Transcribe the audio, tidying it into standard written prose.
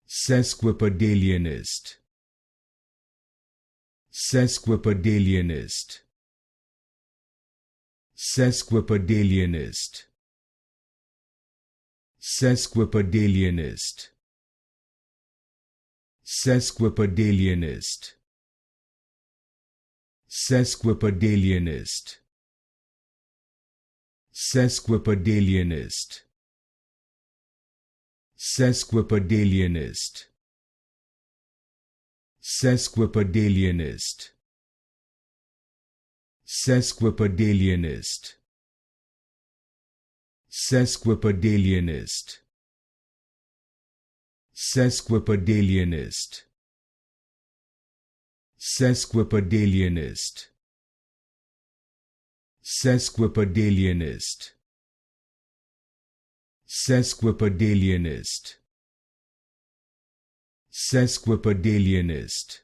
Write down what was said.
Sesquipedalianist. Sesquipedalianist. Sesquipedalianist. Sesquipedalianist. Sesquipedalianist. Sesquipedalianist. Sesquipedalianist. Sesquipedalianist. Sesquipedalianist. Sesquipedalianist. Sesquipedalianist. Sesquipedalianist. Sesquipedalianist. Sesquipedalianist. Sesquipedalianist. Sesquipedalianist.